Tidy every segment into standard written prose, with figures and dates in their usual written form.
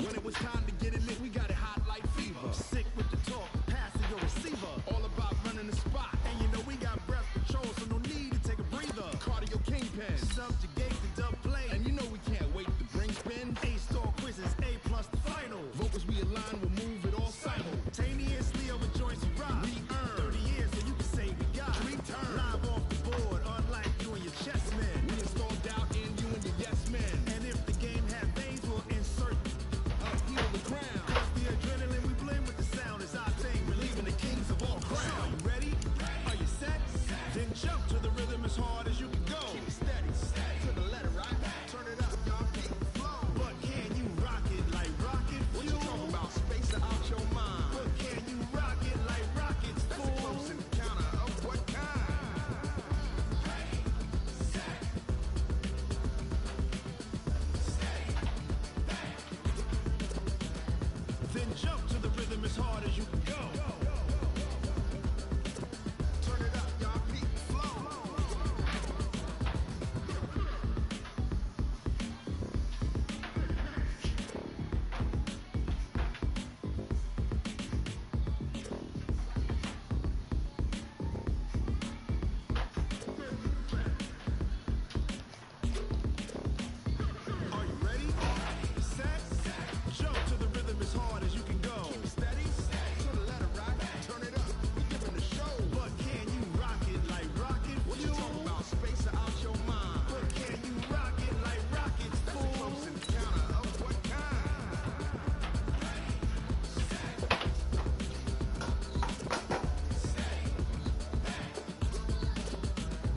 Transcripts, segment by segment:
When it was time to get it lit, we got it hot like fever. Sick with the talk, passing your receiver. All about running the spot. And you know we got breath control, so no need to take a breather. Cardio kingpin, subjugate the dub play. And you know we can't wait to bring spin. A-star quizzes, A+ the final. Vocals we align, we'll move it all simultaneously over joints we rock. We earn 30 years, so you can say we got. Return live off the board, unlike you and your chess men. We install doubt in you and your yes men. And if the game had veins, we'll insert upheal the crown. Cause the adrenaline we blend with the sound is our thing, relieving the kings of all crowns. Are you ready? Are you set? Then jump to the rhythm as hard as you can go. Keep it steady, to the letter, right? Turn it up, y'all, keep it flow. But can you rock it like rocket fuel? What you talking about? Space out your mind. But can you rock it like rockets, fool? That's a close encounter of what kind? Then jump to the rhythm as hard as you can go. Turn it up, y'all, keep it flow. Are you ready? Set? Jump to the rhythm as hard as you can go. Keep it steady, to the letter, right? Turn it up, we giving the show. But can you rock it like rocket fuel? What you talking about? Space out your mind. But can you rock it like rockets, fool? That's a close encounter of what kind?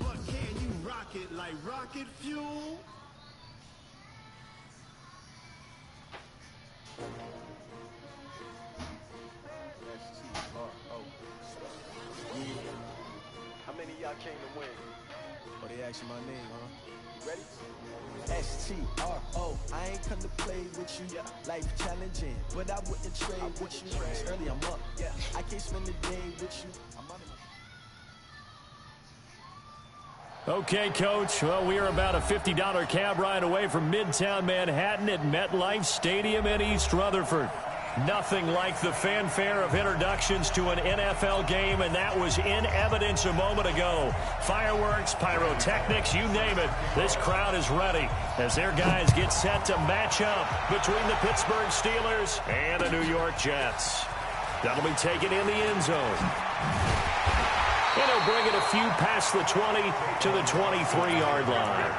But can you rock it like rocket fuel? How many of y'all came to win? Oh, they asking my name, huh? You ready? STRO, I ain't come to play with you. Life challenging, but I wouldn't trade with you. It's early, I'm up. I can't spend the day with you. I'm on my... Okay, Coach. Well, we are about a $50 cab ride away from Midtown Manhattan at MetLife Stadium in East Rutherford. Nothing like the fanfare of introductions to an NFL game, and that was in evidence a moment ago. Fireworks, pyrotechnics, you name it. This crowd is ready as their guys get set to match up between the Pittsburgh Steelers and the New York Jets. That'll be taken in the end zone. And he'll bring it a few past the 20 to the 23-yard line.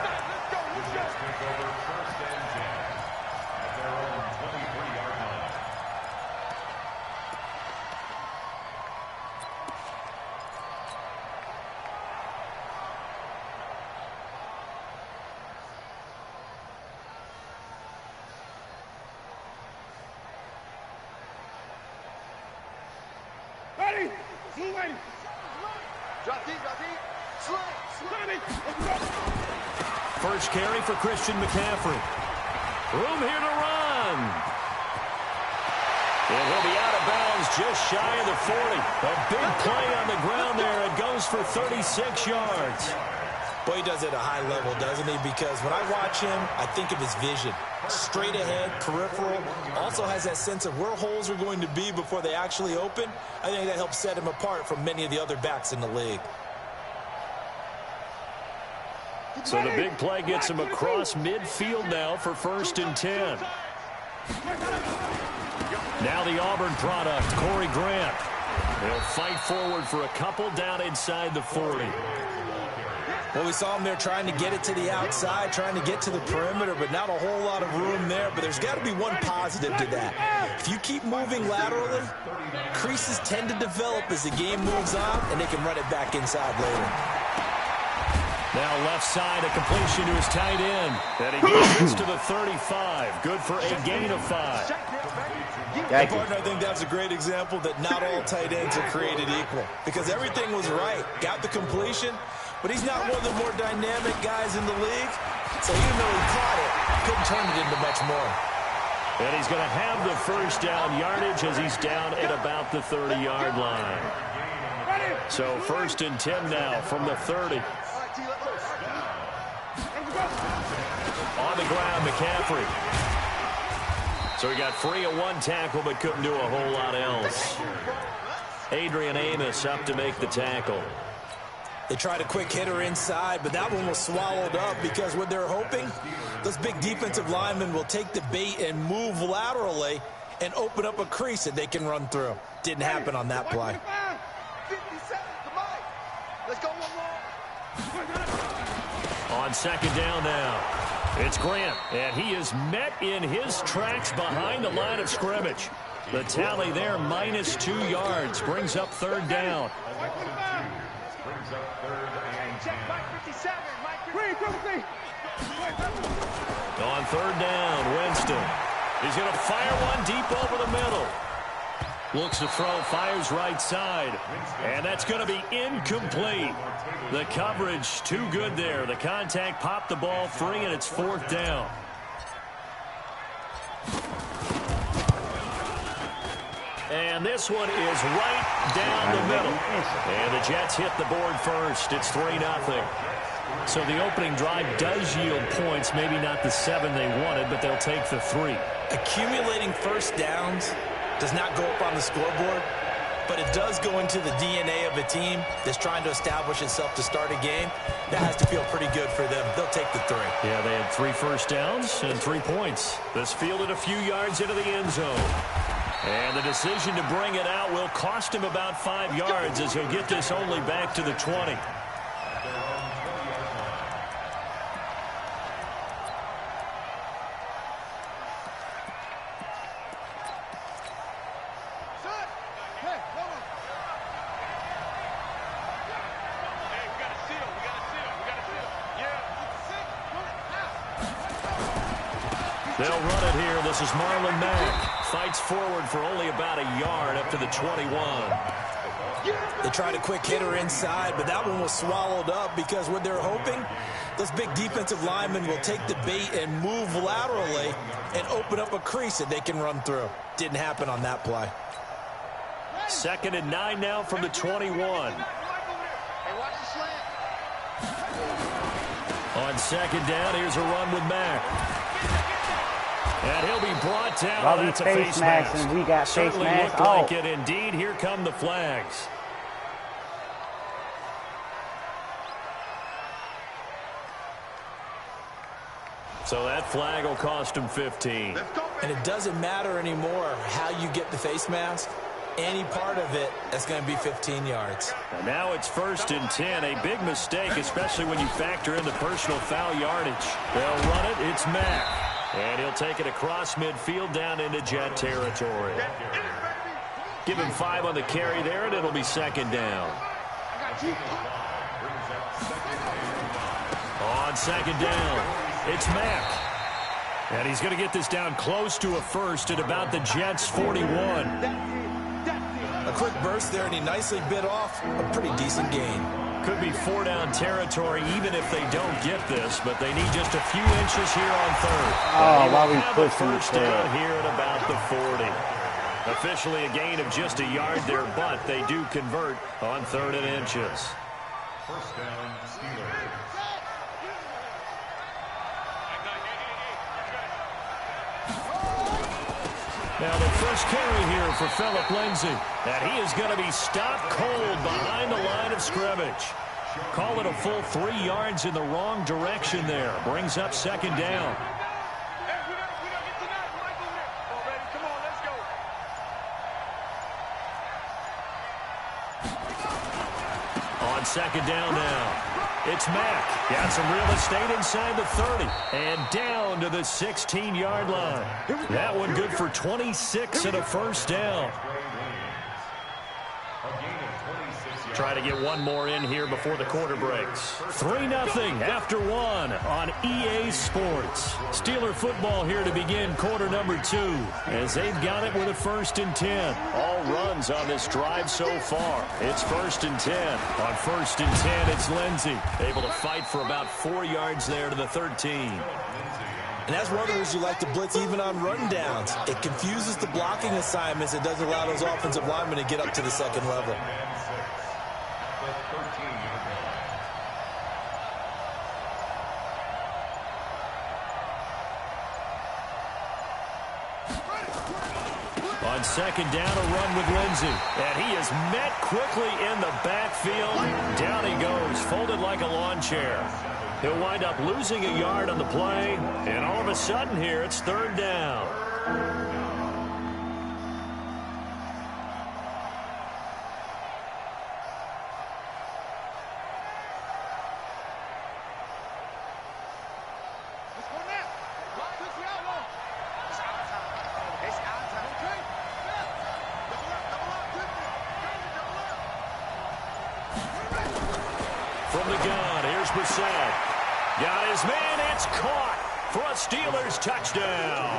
Ready? Moving. Drop deep, slant. First carry for Christian McCaffrey. Room here to run. And he'll be out of bounds just shy of the 40. A big play on the ground there. It goes for 36 yards. Boy, he does it at a high level, doesn't he? Because when I watch him, I think of his vision. Straight ahead, peripheral. Also has that sense of where holes are going to be before they actually open. I think that helps set him apart from many of the other backs in the league. So the big play gets him across midfield now for 1st and 10. Now the Auburn product, Corey Grant. He'll fight forward for a couple down inside the 40. Well, we saw him there trying to get it to the outside, trying to get to the perimeter, but not a whole lot of room there. But there's got to be one positive to that. If you keep moving laterally, creases tend to develop as the game moves on, and they can run it back inside later. Now left side, a completion to his tight end. And he gets to the 35. Good for a gain of 5. Partner, I think that's a great example that not all tight ends are created equal. Because everything was right. Got the completion, but he's not one of the more dynamic guys in the league. So even though he caught it, couldn't turn it into much more. And he's going to have the first down yardage as he's down at about the 30-yard line. So 1st and 10 now from the 30. On the ground, McCaffrey. So he got free of one tackle but couldn't do a whole lot else. Adrian Amos up to make the tackle. They tried a quick hitter inside, but that one was swallowed up because what they're hoping, those big defensive linemen will take the bait and move laterally and open up a crease that they can run through. Didn't happen on that play. 57, come on. Let's go one more. On second down now, it's Grant, and he is met in his tracks behind the line of scrimmage. The tally there, -2 yards, brings up third down. Check Mike 57. On third down, Winston. He's going to fire one deep over the middle. Looks to throw, fires right side. And that's going to be incomplete. The coverage too good there. The contact popped the ball free, and it's fourth down. And this one is right down the middle. And the Jets hit the board first. It's 3-0. So the opening drive does yield points, maybe not the 7 they wanted, but they'll take the 3. Accumulating first downs does not go up on the scoreboard, but it does go into the DNA of a team that's trying to establish itself to start a game. That has to feel pretty good for them. They'll take the 3. Yeah, they had 3 first downs and 3 points. This fielded a few yards into the end zone. And the decision to bring it out will cost him about 5 yards as he'll get this only back to the 20. They'll run it here. This is Marlon Mack. Fights forward for only about a yard up to the 21. They tried a quick hitter inside, but that one was swallowed up because what they're hoping, those big defensive linemen will take the bait and move laterally and open up a crease that they can run through. Didn't happen on that play. 2nd and 9 now from the 21. On second down, here's a run with Mack. And he'll be brought down. Well, That's a face mask, and we got face Certainly mask. looked like it. Indeed, here come the flags. So that flag will cost him 15. And it doesn't matter anymore how you get the face mask. Any part of it, that's going to be 15 yards. And now it's 1st and 10. A big mistake, especially when you factor in the personal foul yardage. They'll run it. It's Mack. And he'll take it across midfield down into Jet territory. Give him 5 on the carry there, and it'll be 2nd down. On 2nd down, it's Mack. And he's going to get this down close to a first at about the Jets' 41. A quick burst there, and he nicely bit off a pretty decent gain. Could be 4-down territory even if they don't get this, but they need just a few inches here on 3rd. Oh, while we have a push first down here at about the 40. Officially a gain of just a yard there, but they do convert on 3rd and inches. First down, Steelers. Now the first carry here for Phillip Lindsay. And he is going to be stopped cold behind the line of scrimmage. Call it a full 3 yards in the wrong direction there. Brings up 2nd down. On 2nd down now, it's Mack. Got some real estate inside the 30 and down to the 16-yard line. That one good for 26 and a first down. Try to get one more in here before the quarter breaks. 3-0 after 1 on EA Sports. Steeler football here to begin quarter number 2 as they've got it with a 1st and 10. All runs on this drive so far. It's 1st and 10. On 1st and 10, it's Lindsay. Able to fight for about 4 yards there to the 13. And that's one of the reasons you like to blitz even on run downs. It confuses the blocking assignments. It doesn't allow those offensive linemen to get up to the 2nd level. On second down, a run with Lindsey. And he is met quickly in the backfield. Down he goes, folded like a lawn chair. He'll wind up losing a yard on the play. And all of a sudden here, it's third down. From the gun, here's Brissett. Got his man, it's caught for a Steelers touchdown.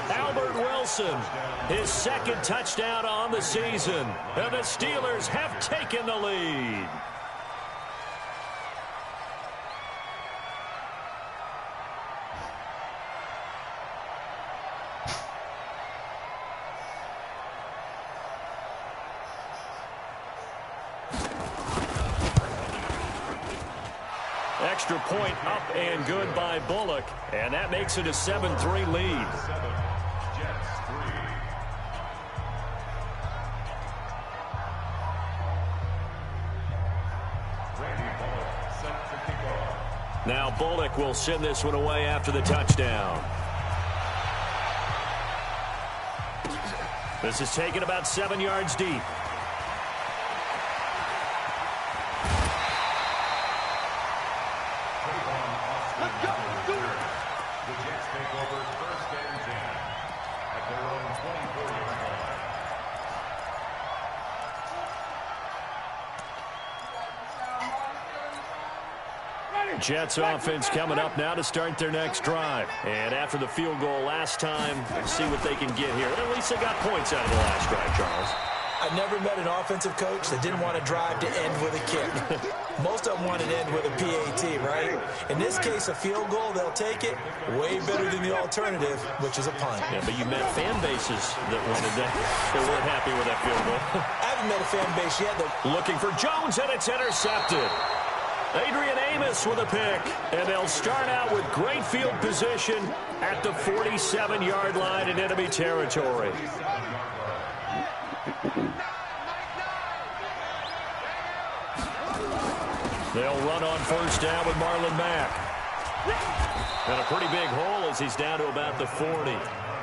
Albert Wilson, his second touchdown on the season. And the Steelers have taken the lead. Extra point up and good by Bullock. And that makes it a 7-3 lead. Now Bullock will send this one away after the touchdown. This is taken about 7 yards deep. Jets offense coming up now to start their next drive. And after the field goal last time, see what they can get here. At least they got points out of the last drive, Charles. I never met an offensive coach that didn't want to drive to end with a kick. Most of them want to end with a PAT, right? In this case, a field goal, they'll take it. Way better than the alternative, which is a punt. Yeah, but you met fan bases that wanted that. They weren't happy with that field goal. I haven't met a fan base yet. Looking for Jones, and it's intercepted. Adrian Amos with a pick, and they'll start out with great field position at the 47-yard line in enemy territory. They'll run on first down with Marlon Mack. And a pretty big hole as he's down to about the 40.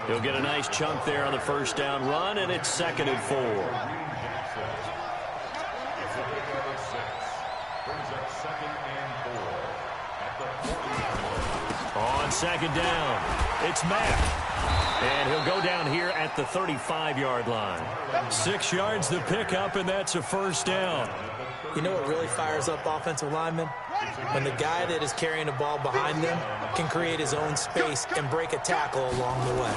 He'll get a nice chunk there on the first down run, and it's 2nd and 4. On second down, it's Mack. And he'll go down here at the 35-yard line. 6 yards to pick up, and that's a first down. You know what really fires up offensive linemen? When the guy that is carrying the ball behind them can create his own space and break a tackle along the way.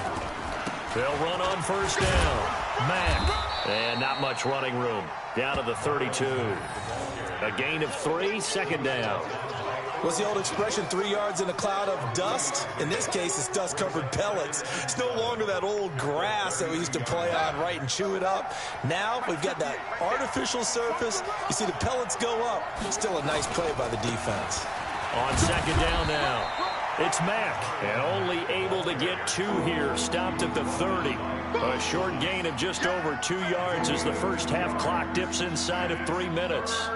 They'll run on first down. Mack. And not much running room. Down to the 32. A gain of 3, second down. What's the old expression, 3 yards in a cloud of dust? In this case, it's dust-covered pellets. It's no longer that old grass that we used to play on, right, and chew it up. Now we've got that artificial surface. You see the pellets go up. Still a nice play by the defense. On second down now, it's Mack. And only able to get 2 here. Stopped at the 30. A short gain of just over 2 yards as the first half clock dips inside of 3 minutes.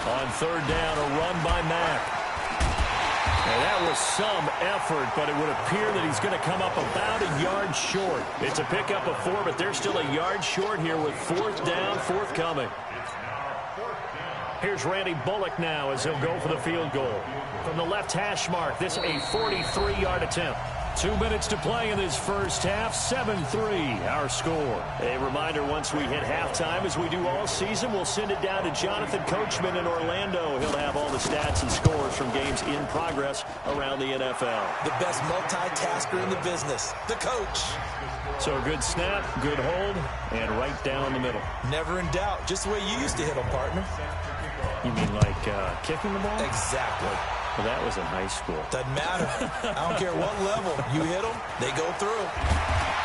On third down, a run by Mack. And that was some effort, but it would appear that he's going to come up about a yard short. It's a pickup of 4, but they're still a yard short here with 4th down forthcoming. Here's Randy Bullock now as he'll go for the field goal. From the left hash mark, this a 43-yard attempt. 2 minutes to play in this first half, 7-3 our score. A reminder, once we hit halftime, as we do all season, we'll send it down to Jonathan Coachman in Orlando. He'll have all the stats and scores from games in progress around the NFL. The best multitasker in the business, the coach. So a good snap, good hold, and right down the middle. Never in doubt, just the way you used to hit them, partner. You mean like kicking the ball? Exactly. Well, that was in high school. Doesn't matter. I don't care what level. You hit them, they go through.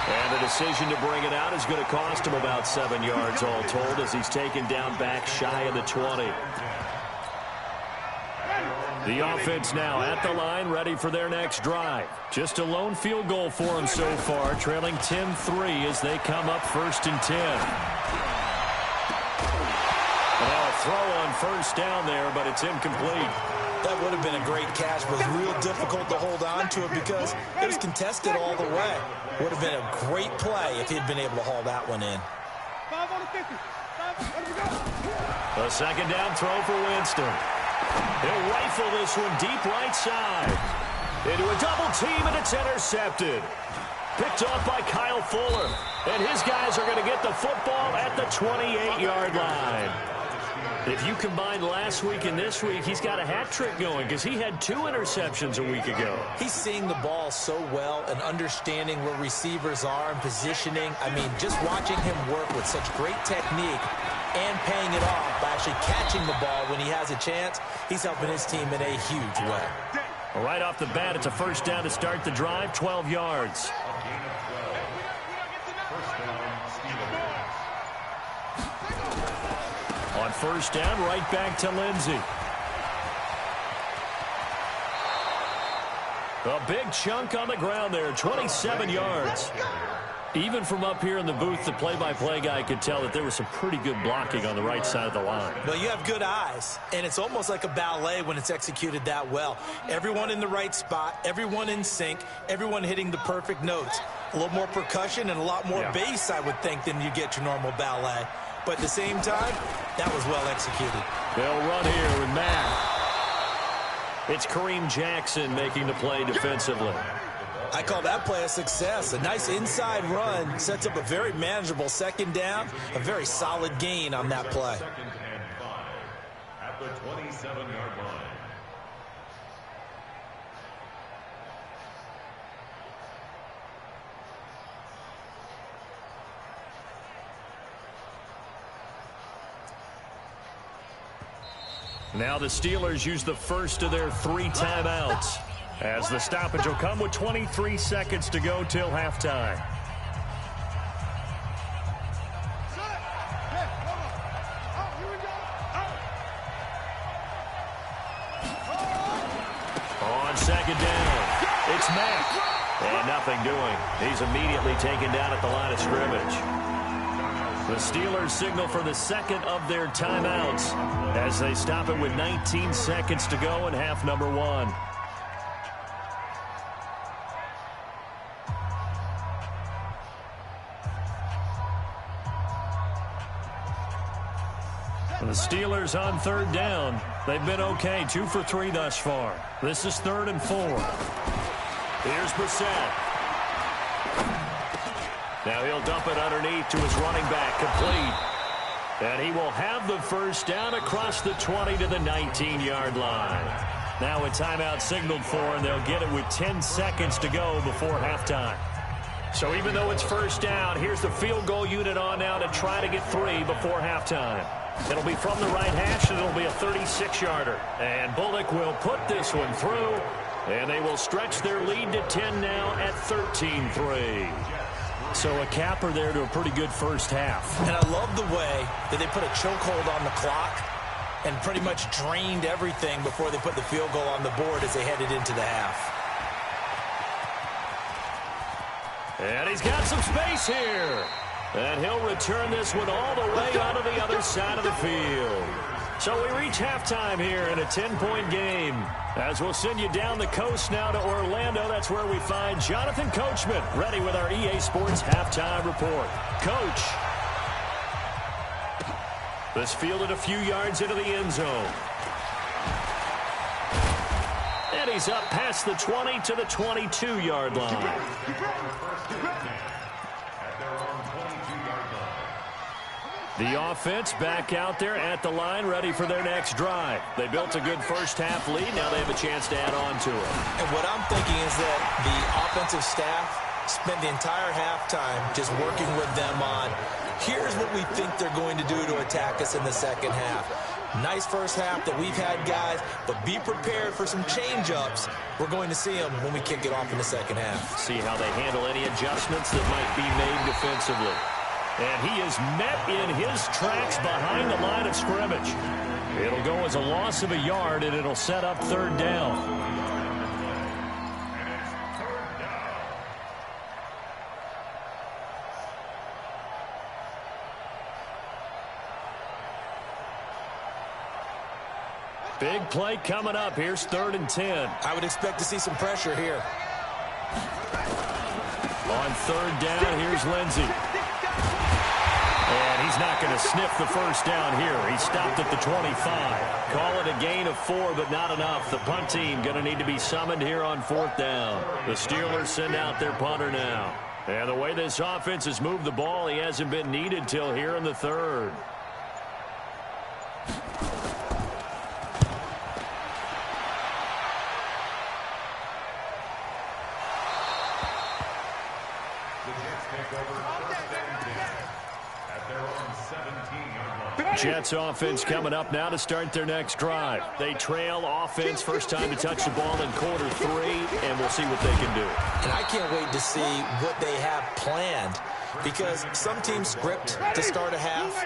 And the decision to bring it out is going to cost him about 7 yards all told as he's taken down back shy of the 20. The offense now at the line, ready for their next drive. Just a lone field goal for them so far, trailing 10-3 as they come up 1st and 10. Now a throw on first down there, but it's incomplete. That would have been a great catch, but it was real difficult to hold on to it because it was contested all the way. Would have been a great play if he'd been able to haul that one in. A second down throw for Winston. He'll rifle this one deep right side. Into a double team, and it's intercepted. Picked off by Kyle Fuller. And his guys are going to get the football at the 28-yard line. If you combine last week and this week, he's got a hat trick going because he had 2 interceptions a week ago. He's seeing the ball so well and understanding where receivers are and positioning. I mean, just watching him work with such great technique and paying it off by actually catching the ball when he has a chance, he's helping his team in a huge way. Well, right off the bat, it's a first down to start the drive, 12 yards. On first down, right back to Lindsey. A big chunk on the ground there, 27 yards. Even from up here in the booth, the play-by-play guy could tell that there was some pretty good blocking on the right side of the line. Well, you have good eyes, and it's almost like a ballet when it's executed that well. Everyone in the right spot, everyone in sync, everyone hitting the perfect notes. A little more percussion and a lot more bass, I would think, than you get your normal ballet. But at the same time, that was well executed. They'll run here with Matt. It's Kareem Jackson making the play defensively. I call that play a success. A nice inside run sets up a very manageable second down, a very solid gain on that play. Second and 5 at the 27-yard line. Now the Steelers use the first of their 3 timeouts, as the stoppage will come with 23 seconds to go till halftime. On second down, it's Mack. And nothing doing. He's immediately taken down at the line of scrimmage. The Steelers signal for the second of their timeouts as they stop it with 19 seconds to go in half number 1. The Steelers on third down. They've been okay, 2 for 3 thus far. This is 3rd and 4. Here's Brissett. Now he'll dump it underneath to his running back, complete. And he will have the first down across the 20 to the 19-yard line. Now a timeout signaled for, and they'll get it with 10 seconds to go before halftime. So even though it's first down, here's the field goal unit on now to try to get 3 before halftime. It'll be from the right hash, and it'll be a 36-yarder. And Bullock will put this one through, and they will stretch their lead to 10 now at 13-3. So a capper there to a pretty good first half. And I love the way that they put a chokehold on the clock and pretty much drained everything before they put the field goal on the board as they headed into the half. And he's got some space here. And he'll return this one all the way onto the other side of the field. So we reach halftime here in a 10-point game. As we'll send you down the coast now to Orlando, that's where we find Jonathan Coachman, ready with our EA Sports halftime report. Coach. This fielded a few yards into the end zone. And he's up past the 20 to the 22-yard line. The offense back out there at the line, ready for their next drive. They built a good first-half lead. Now they have a chance to add on to it. And what I'm thinking is that the offensive staff spent the entire halftime just working with them on, here's what we think they're going to do to attack us in the second half. Nice first half that we've had, guys, but be prepared for some change-ups. We're going to see them when we kick it off in the second half. See how they handle any adjustments that might be made defensively. And he is met in his tracks behind the line of scrimmage. It'll go as a loss of a yard, and it'll set up third down. Big play coming up. Here's 3rd and 10. I would expect to see some pressure here. On 3rd down, here's Lindsey. And he's not going to sniff the first down here. He stopped at the 25. Call it a gain of 4, but not enough. The punt team going to need to be summoned here on 4th down. The Steelers send out their punter now. And the way this offense has moved the ball, he hasn't been needed till here in the 3rd. Jets offense coming up now to start their next drive. They trail offense, first time to touch the ball in quarter 3, and we'll see what they can do. And I can't wait to see what they have planned, because some teams script to start a half.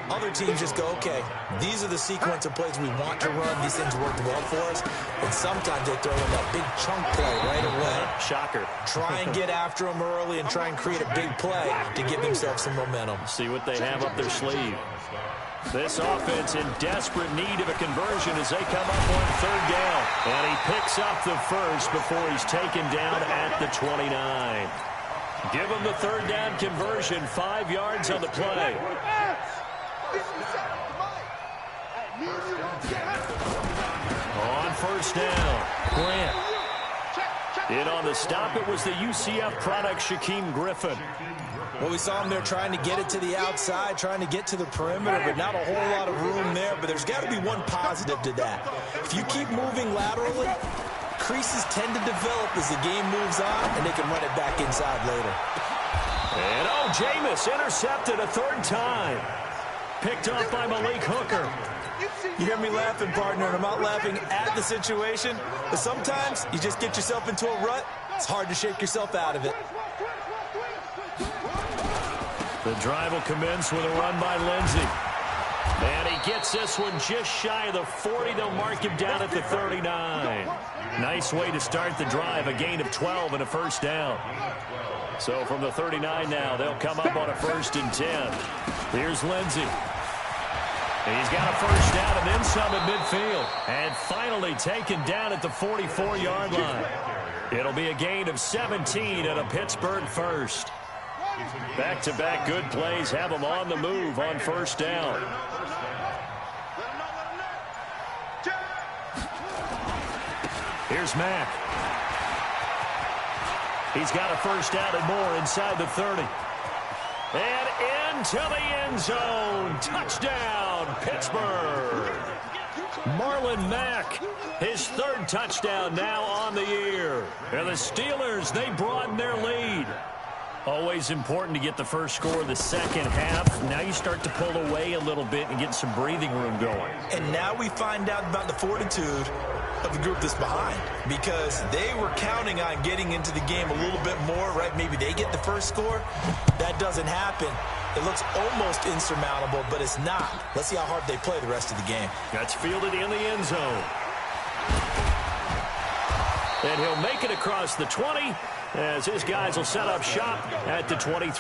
Other teams just go, okay, these are the sequence of plays we want to run. These things worked well for us. And sometimes they throw in that big chunk play right away. Shocker. Try and get after them early and try and create a big play to give themselves some momentum. See what they have up their sleeve. This offense in desperate need of a conversion as they come up on 3rd down. And he picks up the first before he's taken down at the 29. Give him the 3rd down conversion, 5 yards on the play. On 1st down, Grant. In on the stop, it was the UCF product, Shaquem Griffin. Well, we saw him there trying to get it to the outside, trying to get to the perimeter, but not a whole lot of room there. But there's got to be one positive to that. If you keep moving laterally, creases tend to develop as the game moves on, and they can run it back inside later. And, Jameis intercepted a 3rd time. Picked off by Malik Hooker. You hear me laughing, partner, and I'm not laughing at the situation, but sometimes you just get yourself into a rut. It's hard to shake yourself out of it. The drive will commence with a run by Lindsey. And he gets this one just shy of the 40. They'll mark him down at the 39. Nice way to start the drive, a gain of 12 and a 1st down. So from the 39 now, they'll come up on a 1st and 10. Here's Lindsey. He's got a 1st down and then some at midfield. And finally taken down at the 44-yard line. It'll be a gain of 17 and a Pittsburgh 1st. Back-to-back good plays have them on the move on 1st down. Here's Mack. He's got a 1st down and more inside the 30. And into the end zone. Touchdown, Pittsburgh. Marlon Mack, his 3rd touchdown now on the year. And the Steelers, they broaden their lead. Always important to get the first score of the second half. Now you start to pull away a little bit and get some breathing room going. And now we find out about the fortitude of the group that's behind, because they were counting on getting into the game a little bit more, right? Maybe they get the first score. That doesn't happen. It looks almost insurmountable, but it's not. Let's see how hard they play the rest of the game. That's fielded in the end zone. And he'll make it across the 20 as his guys will set up shop at the 23.